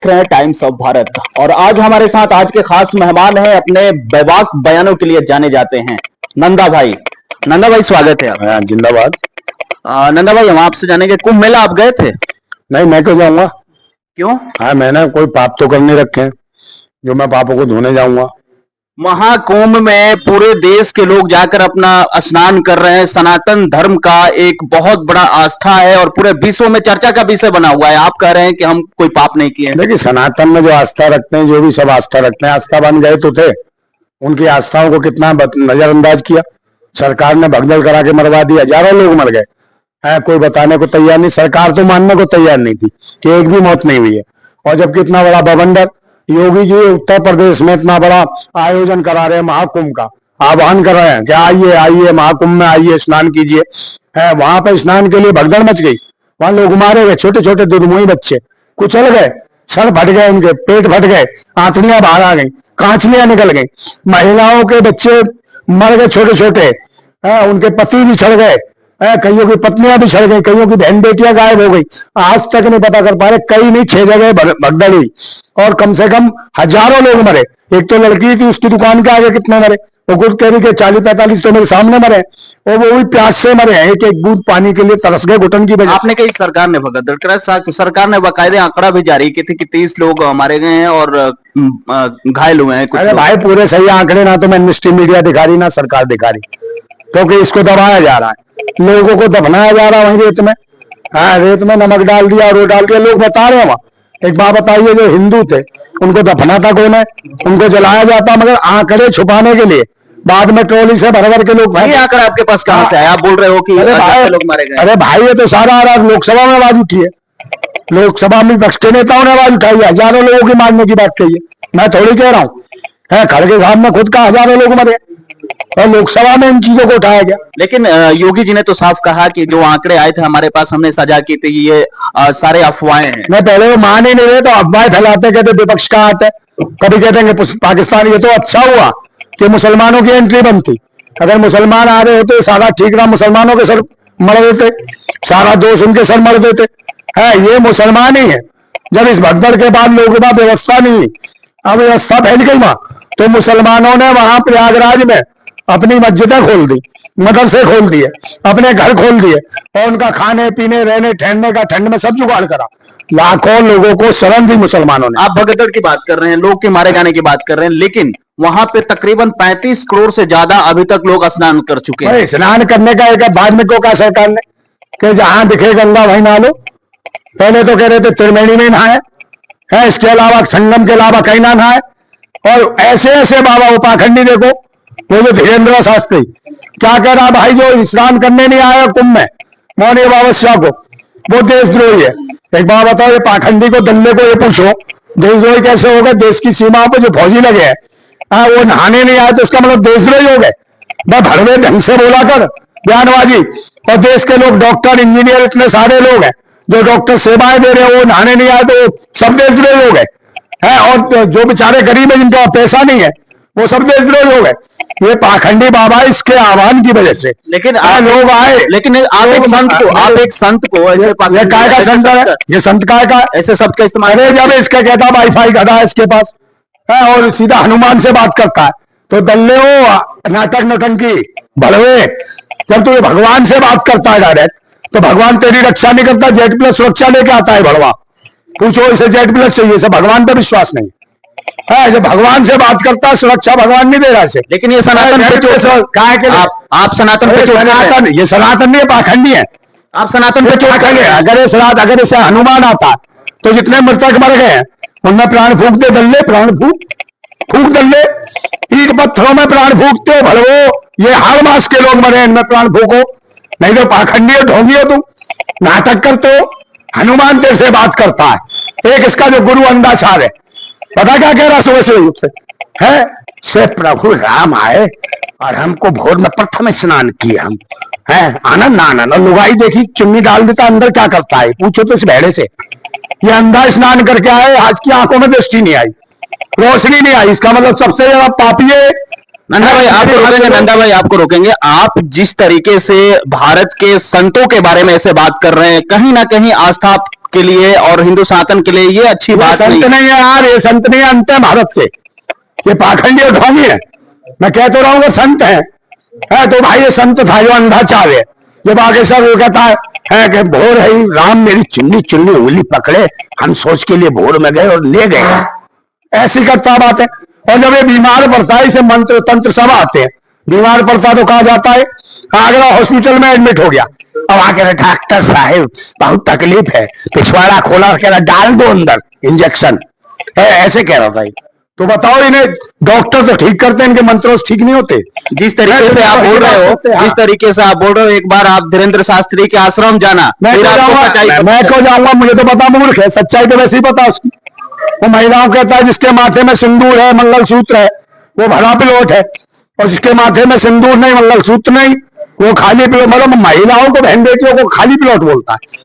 देख रहे हैं टाइम्स ऑफ भारत। और आज हमारे साथ आज के खास मेहमान हैं, अपने बेबाक बयानों के लिए जाने जाते हैं, नंदा भाई। नंदा भाई स्वागत है आपका। जिंदाबाद। नंदा भाई, हम आपसे जानेंगे, कुंभ मेला आप गए थे? नहीं, मैं क्यों जाऊंगा? क्यों? हाँ, मैंने कोई पाप तो कर नहीं रखे हैं जो मैं पापों को धोने जाऊंगा। महाकुंभ में पूरे देश के लोग जाकर अपना स्नान कर रहे हैं। सनातन धर्म का एक बहुत बड़ा आस्था है और पूरे विश्व में चर्चा का विषय बना हुआ है। आप कह रहे हैं कि हम कोई पाप नहीं किए। देखिए, सनातन में जो आस्था रखते हैं, जो भी सब आस्था रखते हैं, आस्था बन गए तो थे। उनकी आस्थाओं को कितना नजरअंदाज किया। सरकार ने भगदड़ करा के मरवा दिया, हजारों लोग मर गए है। कोई बताने को तैयार नहीं, सरकार तो मानने को तैयार नहीं थी कि एक भी मौत नहीं हुई है। और जबकि इतना बड़ा बवंडर योगी जी उत्तर प्रदेश में इतना बड़ा आयोजन करा रहे हैं, महाकुंभ का आह्वान कर रहे हैं कि आइए आइए महाकुंभ में आइए, स्नान कीजिए। है वहां पर स्नान के लिए भगदड़ मच गई। वहां लोग मारे गए, छोटे छोटे दुधमुई बच्चे कुचल गए, सर फट गए, उनके पेट फट गए, आंतड़ियां बाहर आ गई, कांचलियां निकल गई। महिलाओं के बच्चे मर गए छोटे छोटे, उनके पति भी छड़ गए, कईयों की पत्नियां भी छड़ गई, कईयों की बहन बेटियां गायब हो गई। आज तक नहीं पता कर पा रहे, कई नहीं 6 जगह भगदड़ हुई और कम से कम हजारों लोग मरे। एक तो लड़की थी, उसकी दुकान के आगे कितने मरे, वो खुद कह रही कि 40-45 तो मेरे सामने मरे और वो भी प्यास से मरे हैं, एक एक बूंद पानी के लिए तरस गए घुटन की वजह। आपने कही सरकार ने भगदड़ करा, सरकार ने बाकायदे आंकड़ा भी जारी की थी कि 30 लोग मारे गए हैं और घायल हुए हैं कुछ। अरे भाई, पूरे सही आंकड़े ना तो एमनेस्टी मीडिया दिखा रही ना सरकार दिखा रही, क्योंकि इसको दबाया जा रहा है, लोगों को दफनाया जा रहा है वहीं रेत में। हाँ, रेत में नमक डाल दिया और वो डाल दिया, लोग बता रहे हैं वहां। एक बात बताइए, जो हिंदू थे उनको दफनाता कौन है? उनको जलाया जाता, मगर आंकड़े छुपाने के लिए बाद में ट्रॉली से भर भर के लोग। ये आंकड़ा आपके पास कहां से आया? आप बोल रहे हो कि अरे भाई, लोग मारे गए। अरे भाई, ये तो सारा आ रहा, लोकसभा में आवाज उठी है, लोकसभा में विपक्ष के नेताओं ने आवाज उठाई है, हजारों लोगों की मारने की बात कही है। मैं थोड़ी कह रहा हूँ, खड़गे साहब ने खुद कहा हजारों लोग मरे और लोकसभा में इन चीजों को उठाया गया। लेकिन योगी जी ने तो साफ कहा कि जो आंकड़े आए थे हमारे पास, हमने सजा की थी, ये सारे अफवाहें हैं। मैं पहले वो मान ही नहीं रहे, तो अफवाहें फैलाते, कहते विपक्ष का हाथ है। कभी कहते हैं पाकिस्तान। ये तो अच्छा हुआ कि मुसलमानों की एंट्री बंद थी। अगर मुसलमान आ रहे होते सारा ठीक रहा, मुसलमानों के सर मर देते, सारा दोष उनके सर मर देते। है ये मुसलमान ही है। जब इस भगदड़ के बाद लोगों के पास व्यवस्था नहीं, अब व्यवस्था फैल गई वहां, तो मुसलमानों ने वहां प्रयागराज में अपनी मस्जिदें खोल दी, मदरसे खोल दिए, अपने घर खोल दिए और उनका खाने पीने रहने ठहरने का ठंड में सब जुगाड़ करा। लाखों लोगों को शरण दी मुसलमानों ने। आप भगदड़ की बात कर रहे हैं, लोग के मारे जाने की बात कर रहे हैं, लेकिन वहां पे तकरीबन 35 करोड़ से ज्यादा अभी तक लोग स्नान कर चुके हैं। स्नान करने का एक बाद में क्यों कहा सरकार ने कि जहां दिखे गंगा वहीं नहा लो? पहले तो कह रहे थे त्रिवेणी में नहाए, है इसके अलावा संगम के अलावा कहीं ना नहाए। और ऐसे ऐसे बाबा उपाखंडी देखो, वो जो धीरेन्द्र शास्त्री क्या कह रहा भाई, जो स्नान करने नहीं आया कुंभ में मौनी अमावस्या को, वो देशद्रोही है। एक बात बताओ, ये पाखंडी को दल्ले को ये पूछो देशद्रोही कैसे हो गए? देश की सीमाओं पर जो फौजी लगे हैं, वो नहाने नहीं आए तो उसका मतलब देशद्रोही हो गए? मैं भड़वे ढंग से बोला कर बयानबाजी। और देश के लोग डॉक्टर इंजीनियर इतने सारे लोग हैं जो डॉक्टर सेवाएं दे रहे हैं, वो नहाने नहीं आए तो सब देशद्रोही हो गए हैं। और जो बेचारे गरीब है जिनका पैसा नहीं है, वो सब देशद्रोही हो गए। ये पाखंडी बाबा इसके आह्वान की वजह से। लेकिन लोग आए, लेकिन आप एक संत को ऐसे ये काय का संत है? ये संत काय का ऐसे शब्द का इस्तेमाल? अरे जब इसका कहता वाईफाई गधा है इसके पास है और सीधा हनुमान से बात करता है, तो दल्ले हो नाटक नौटंकी भड़वे। जब तो ये भगवान से बात करता है डायरेक्ट, तो भगवान तेरी रक्षा नहीं करता, जेट प्लस सुरक्षा लेके आता है भड़वा। पूछो इसे जेट प्लस चाहिए, इसे भगवान पर विश्वास नहीं है। जब भगवान से बात करता है, सुरक्षा भगवान नहीं दे रहा इसे। लेकिन ये सनातन पे आप सनातन पे सनातन, ये सनातन नहीं है, पाखंडी है। आप सनातन पे चोट अगर अगर इसे हनुमान आता तो जितने मृतक मर गए हैं उनमें प्राण फूक दे दल्ले, प्राण फूक दल्ले। ईट पत्थरों में प्राण फूकते हो भड़वो, ये हर मास के लोग मरे, इनमें प्राण फूको, नहीं तो पाखंडी हो, ढोंगी हो तुम, नाटक करते हो। हनुमान तेरे से बात करता है। एक इसका जो गुरु अंधाचार है, पता क्या कह रहा सुबह से उठ है से प्रभु राम आए और हमको भोर में प्रथम स्नान किए, हम है आनंद आनंद। और लुगाई देखी चुन्नी डाल देता, अंदर क्या करता है पूछो तो इस भेड़े से। ये अंधा स्नान करके आए, आज की आंखों में दृष्टि नहीं आई, रोशनी नहीं आई, इसका मतलब सबसे ज्यादा पापी है। नंदा भाई आपको रोकेंगे, नंदा भाई आपको रोकेंगे। आप जिस तरीके से भारत के संतों के बारे में ऐसे बात कर रहे हैं, कहीं ना कहीं आस्था के लिए और हिंदू सनातन के लिए ये अच्छी बात संत नहीं है यार, ये संत नहीं है, अंत है भारत के, ये पाखंडी और ढोंगी है। मैं कह तो रहा हूँ वो संत है तो भाई ये संत था जो अंधा चाव है, जो बागेश्वर वो कहता है कि भोर है राम मेरी चुन्नी चुन्नी उंगली पकड़े, हम सोच के लिए भोर में गए और ले गए, ऐसी करता बात है। और जब ये बीमार पड़ता है, इसे मंत्र तंत्र सब आते हैं, बीमार पड़ता तो कहा जाता है आगरा हॉस्पिटल में एडमिट हो गया, अब आके डॉक्टर साहब बहुत तकलीफ है, पिछवाड़ा खोला, कह रहा डाल दो अंदर इंजेक्शन, ऐसे कह रहा था। तो बताओ इन्हें डॉक्टर तो ठीक करते हैं, इनके मंत्रों से ठीक नहीं होते। जिस तरीके से आप बोल रहे हो, जिस तरीके से आप बोल रहे हो, एक बार आप धीरेन्द्र शास्त्री के आश्रम जाना, मैं क्यों जाऊंगा, मुझे तो पता मूर्ख है, सच्चाई तो वैसे ही पता उसकी। वो महिलाओं कहता है जिसके माथे में सिंदूर है मंगलसूत्र है वो भला पिलोट है, और जिसके माथे में सिंदूर नहीं मंगलसूत्र नहीं वो खाली पिलोट, मतलब महिलाओं को बहन बेटियों को खाली पिलोट बोलता है।